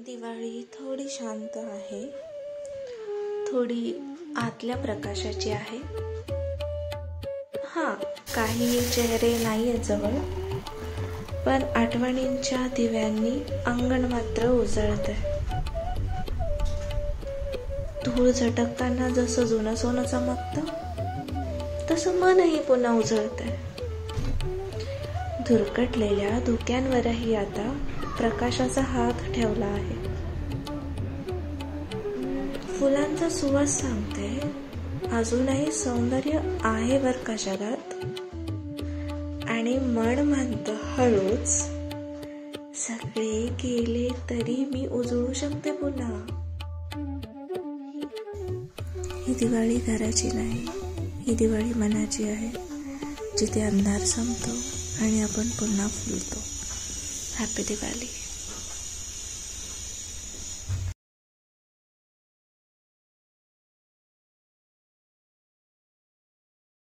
दिवाळी थोडी शांत आहे, थोडी आतल्या प्रकाशाची आहे. काही चेहरे नाहीये जवळ, पण आठवणींच्या दिव्यांनी अंगण मात्र उजळतंय. धूळ झटकताना जसं जुनं सोनं चमकतं, तसं मनही पुन्हा उजळतंय. धुरकटलेल्या धुक्यांवरही आता प्रकाशाचा हात ठेवला आहे. फुलांचा सुवास सांगते अजूनही सौंदर्य आहे बर का जगात. आणि मन म्हणतं हळूच, सगळे गेले तरी मी उजळू शकते पुन्हा. ही दिवाळी घराची नाही, ही दिवाळी मनाची आहे, जिथे अंधार संपतो आणि आपण पुन्हा फुलतो. हॅपी दिवाळी.